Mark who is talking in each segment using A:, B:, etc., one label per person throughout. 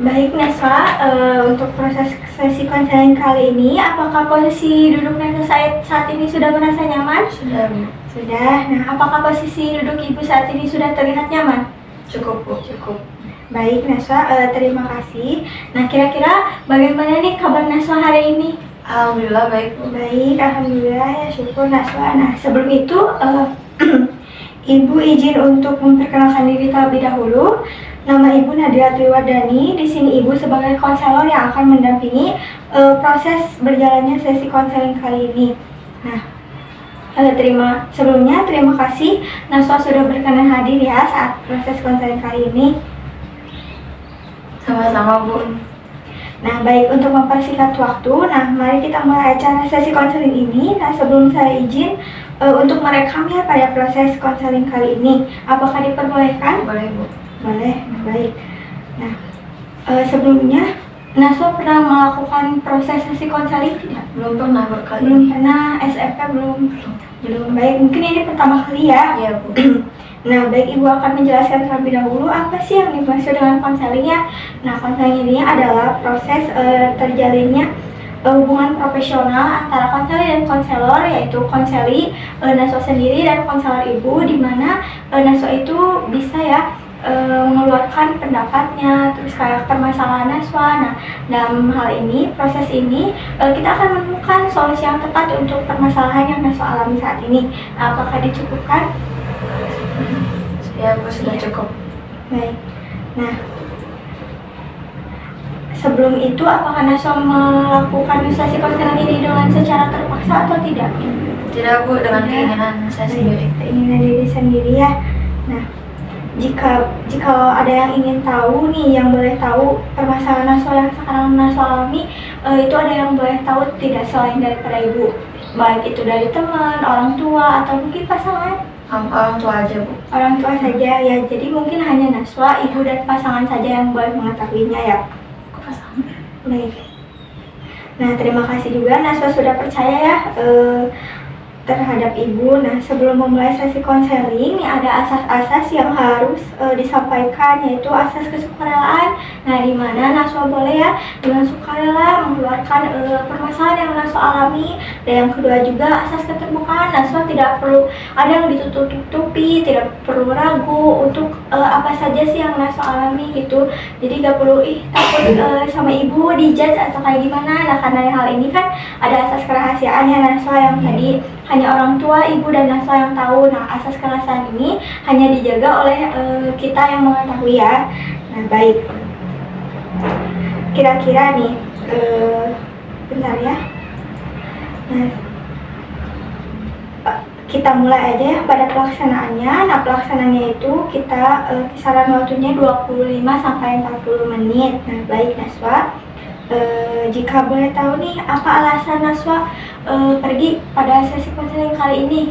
A: Baik Naswa, untuk proses sesi konseling kali ini, apakah posisi duduk Naswa saat ini sudah merasa nyaman?
B: Sudah, Bu.
A: Sudah. Nah, apakah posisi duduk Ibu saat ini sudah terlihat nyaman?
B: Cukup, Bu. Cukup.
A: Baik Naswa, terima kasih. Nah, kira-kira bagaimana nih kabar Naswa hari ini?
B: Alhamdulillah baik, Bu.
A: Baik, alhamdulillah ya, syukur Naswa. Nah, sebelum itu Ibu izin untuk memperkenalkan diri terlebih dahulu. Nama Ibu Nadira Triwardani. Di sini Ibu sebagai konselor yang akan mendampingi proses berjalannya sesi konseling kali ini. Nah, terima kasih Naswa sudah berkenan hadir ya saat proses konseling kali ini.
B: Sama-sama, Bu.
A: Nah, baik, untuk mempersingkat waktu, nah mari kita mulai acara sesi konseling ini. Nah, sebelum saya izin untuk merekamnya pada proses konseling kali ini, apakah diperbolehkan?
B: Boleh, Bu.
A: Boleh, nah baik. Nah, sebelumnya Naswa pernah melakukan proses sesi konseling tidak?
B: Belum pernah berkali.
A: Belum pernah, SMP belum? Belum, baik. Mungkin ini pertama kali ya?
B: Iya, Bu.
A: Nah, baik, Ibu akan menjelaskan terlebih dahulu apa sih yang dimaksud dengan konselingnya. Nah, konseling ini adalah proses terjalinnya hubungan profesional antara konselor dan konselor, yaitu konseli Naswa sendiri dan konselor Ibu, di mana Naswa itu bisa ya mengeluarkan pendapatnya, terus kayak permasalahan Naswa. Nah, dalam hal ini, proses ini kita akan menemukan solusi yang tepat untuk permasalahan yang Naswa alami saat ini. Nah, apakah dicukupkan?
B: Ya, Bu, sudah cukup.
A: Baik. Nah, sebelum itu apakah Naswa melakukan sesi konseling ini dengan secara terpaksa atau tidak?
B: Tidak, Bu, dengan keinginan saya sendiri.
A: Keinginan diri sendiri ya. Nah, jika ada yang ingin tahu nih, yang boleh tahu permasalahan Naswa yang sekarang Naswa alami, itu ada yang boleh tahu tidak selain daripada Ibu, baik itu dari teman, orang tua, atau mungkin pasangan?
B: Orang tua aja, Bu.
A: Orang tua saja ya, jadi mungkin hanya Naswa, Ibu, dan pasangan saja yang boleh mengetahuinya ya.
B: Kok pasangan?
A: Baik. Nah, terima kasih juga Naswa sudah percaya ya terhadap Ibu. Nah, sebelum memulai sesi konseling, ada asas-asas yang harus disampaikan, yaitu asas kesukarelaan. Nah, di mana Naswa boleh ya dengan sukarela mengeluarkan permasalahan yang Naswa alami. Dan yang kedua juga asas keterbukaan. Naswa tidak perlu ada yang ditutup-tutupi, tidak perlu ragu untuk apa saja sih yang Naswa alami gitu. Jadi gak perlu takut sama Ibu dijudge atau kayak gimana. Nah, karena hal ini kan ada asas kerahasiaan ya Naswa yang tadi hanya orang tua, Ibu, dan Naswa yang tahu. Nah, asas kerahasiaan ini hanya dijaga oleh kita yang mengetahui ya. Nah, baik. Kira-kira nih, bentar ya. Nah, kita mulai aja ya pada pelaksanaannya. Nah, pelaksanaannya itu kita kisaran waktunya 25-40 menit. Nah, baik Naswa. Jika boleh tahu nih, apa alasan Naswa pergi pada sesi konseling kali ini?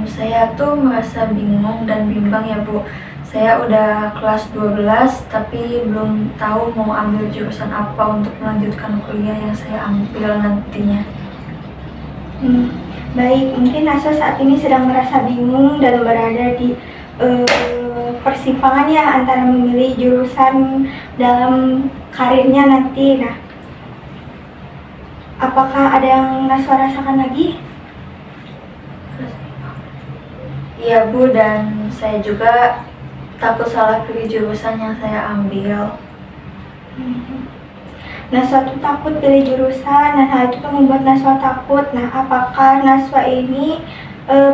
B: Saya tuh merasa bingung dan bimbang ya, Bu. Saya udah kelas 12 tapi belum tahu mau ambil jurusan apa untuk melanjutkan kuliah yang saya ambil nantinya.
A: Baik, mungkin Naswa saat ini sedang merasa bingung dan berada di persimpangan ya antara memilih jurusan dalam karirnya nanti. Nah, apakah ada yang Naswa rasakan lagi?
B: Iya, Bu, dan saya juga takut salah pilih jurusan yang saya ambil.
A: Naswa tuh takut pilih jurusan, dan hal itu tuh membuat Naswa takut. Nah, apakah Naswa ini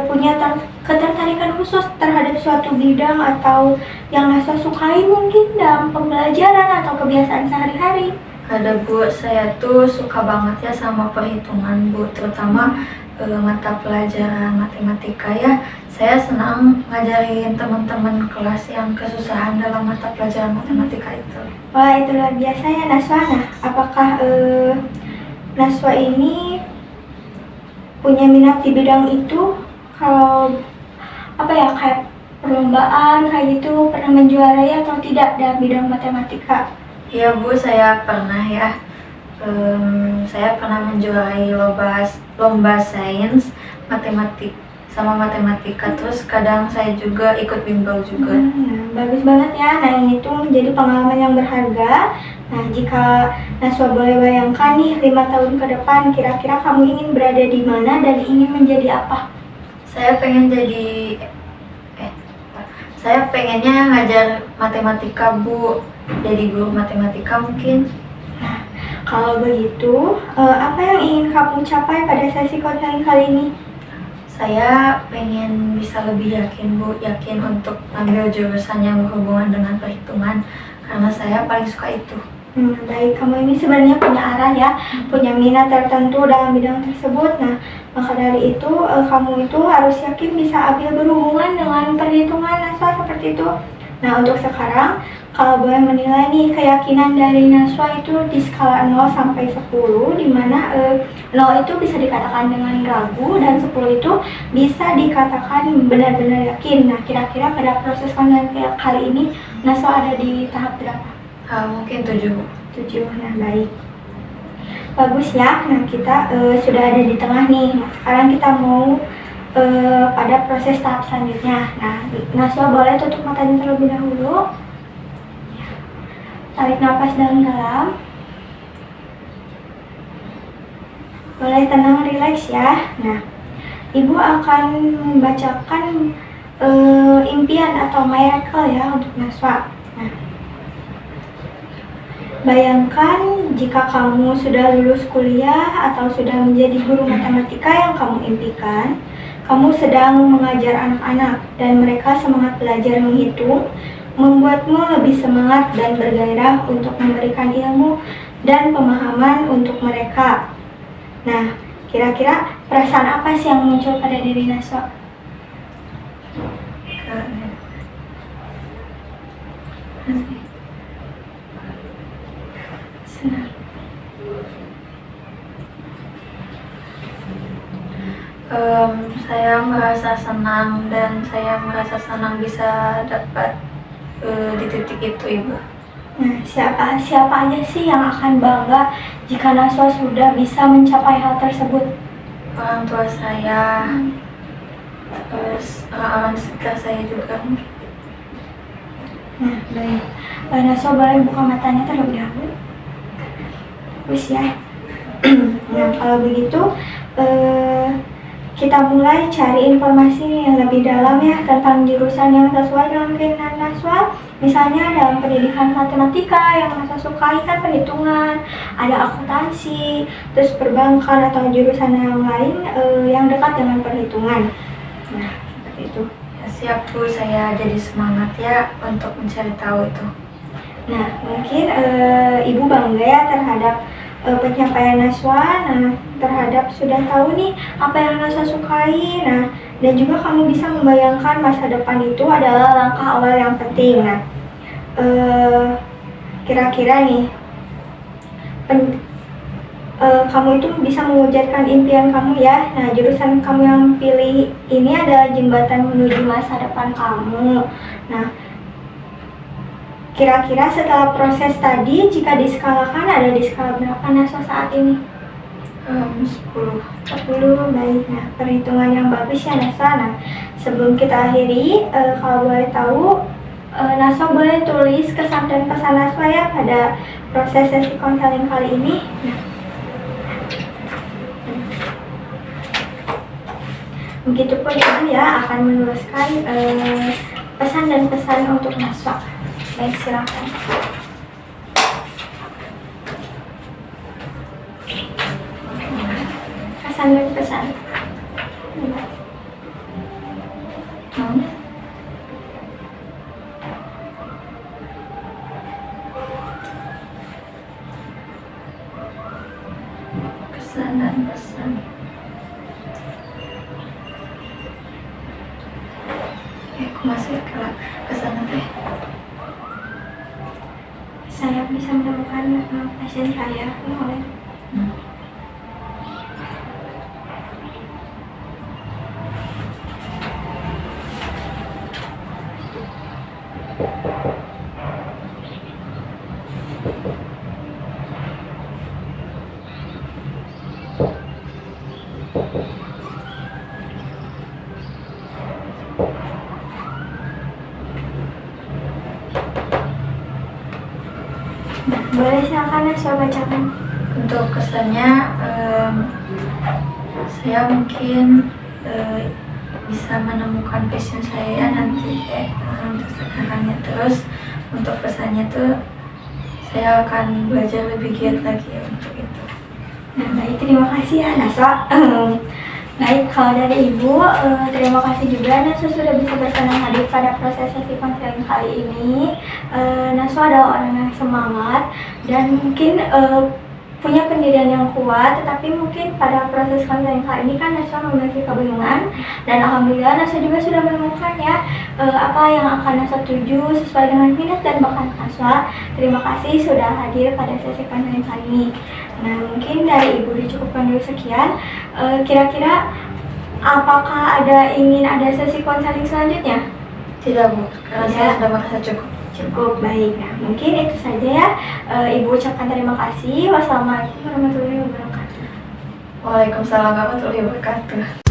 A: punya ketertarikan khusus terhadap suatu bidang atau yang Naswa sukai mungkin dalam pembelajaran atau kebiasaan sehari-hari?
B: Ada, Bu, saya tuh suka banget ya sama perhitungan, Bu, terutama mata pelajaran matematika ya. Saya senang ngajarin teman-teman kelas yang kesusahan dalam mata pelajaran matematika itu.
A: Wah, itu luar biasa ya Naswa. Nah, apakah Naswa ini punya minat di bidang itu? Kalau apa ya, kayak perlombaan kayak gitu, pernah menjuarai atau tidak dalam bidang matematika?
B: Iya, Bu, saya pernah ya. Saya pernah menjuarai lomba sains matematik sama matematika. Terus kadang saya juga ikut bimbel juga.
A: Nah, bagus banget ya. Nah, ini tuh menjadi pengalaman yang berharga. Nah, jika Naswa boleh bayangkan nih 5 tahun ke depan, kira-kira kamu ingin berada di mana dan ingin menjadi apa?
B: Saya pengen jadi saya pengennya ngajar matematika, Bu. Jadi guru matematika mungkin.
A: Nah, kalau begitu, apa yang ingin kamu capai pada sesi konseling kali ini?
B: Saya pengen bisa lebih yakin, Bu. Yakin untuk ambil jurusan yang berhubungan dengan perhitungan. Karena saya paling suka itu.
A: Baik, kamu ini sebenarnya punya arah ya, punya minat tertentu dalam bidang tersebut. Nah, maka dari itu kamu itu harus yakin bisa ambil berhubungan dengan perhitungan Naswa seperti itu. Nah, untuk sekarang, kalau boleh menilai nih keyakinan dari Naswa itu di skala 0 sampai 10, di mana 0 itu bisa dikatakan dengan ragu dan 10 itu bisa dikatakan benar-benar yakin. Nah, kira-kira pada proses konseling kali ini Naswa ada di tahap berapa?
B: Mungkin 7, Bu.
A: 7, nah baik. Bagus ya, nah kita sudah ada di tengah nih. Nah, sekarang kita mau pada proses tahap selanjutnya. Nah, Naswa boleh tutup matanya terlebih dahulu. Tarik nafas dalam-dalam. Boleh tenang, rileks ya. Nah, Ibu akan membacakan impian atau miracle ya untuk Naswa. Nah, bayangkan jika kamu sudah lulus kuliah atau sudah menjadi guru matematika yang kamu impikan, kamu sedang mengajar anak-anak dan mereka semangat belajar menghitung, membuatmu lebih semangat dan bergairah untuk memberikan ilmu dan pemahaman untuk mereka. Nah, kira-kira perasaan apa sih yang muncul pada diri Naswa? Senang.
B: Saya merasa senang dan saya merasa senang bisa dapat di titik itu, Ibu.
A: Nah, siapa aja sih yang akan bangga jika Naswa sudah bisa mencapai hal tersebut?
B: Orang tua saya, terus orang-orang di sekitar saya juga.
A: Nah, baik. Naswa boleh buka matanya terlebih dahulu. Bagus ya. Nah, kalau begitu kita mulai cari informasi yang lebih dalam ya tentang jurusan yang sesuai dengan keinginan Naswa. Misalnya dalam pendidikan matematika yang Naswa sukai kan perhitungan, ada akuntansi, terus perbankan atau jurusan yang lain yang dekat dengan perhitungan. Nah, seperti itu.
B: Ya, siap, Bu. Saya jadi semangat ya untuk mencari tahu itu.
A: Nah, mungkin Ibu bangga ya terhadap pencapaian Naswa. Nah, terhadap sudah tahu nih apa yang Naswa sukai. Nah, dan juga kamu bisa membayangkan masa depan itu adalah langkah awal yang penting. Nah, kira-kira nih kamu itu bisa mewujudkan impian kamu ya. Nah, jurusan kamu yang pilih ini adalah jembatan menuju masa depan kamu. Nah, kira-kira setelah proses tadi, jika diskalakan ada di skala berapa Naswa saat ini?
B: 10.
A: 10, baik. Nah, perhitungan yang bagus ya Naswa. Nah, sebelum kita akhiri, kalau boleh tahu, Naswa boleh tulis kesan dan pesan Naswa ya pada proses sesi konseling kali ini. Nah, begitupun Ibu ya akan menuliskan pesan dan pesan untuk Naswa. Baik, silakan. Pesan dan pesan.
B: Kesan dan pesan. Aku masih ke sana teh.
A: Saya bisa menemukan pasien saya. Boleh. Boleh silakan Naswa bacakan.
B: Untuk kesannya, saya mungkin bisa menemukan passion saya nanti untuk sekarangnya. Terus untuk pesannya tuh saya akan belajar lebih giat lagi untuk itu.
A: Nah, baik, terima kasih ya Naswa. Baik, kalau dari Ibu, terima kasih juga Naswa sudah bisa berkenan hadir pada proses sesi konseling kali ini. Naswa adalah orang yang semangat dan mungkin punya pendirian yang kuat, tetapi mungkin pada proses konseling kali ini kan Naswa memiliki kebingungan, dan alhamdulillah Naswa juga sudah menemukan ya apa yang akan Naswa tuju sesuai dengan minat dan bakat Naswa. Terima kasih sudah hadir pada sesi konseling kali ini. Nah, mungkin dari Ibu dicukupkan dulu sekian. Kira-kira apakah ingin ada sesi konseling selanjutnya?
B: Tidak, Bu, karena saya sudah merasa cukup.
A: Cukup, baik. Nah, mungkin itu saja ya. Ibu ucapkan terima kasih. Wassalamualaikum warahmatullahi wabarakatuh.
B: Waalaikumsalam warahmatullahi wabarakatuh.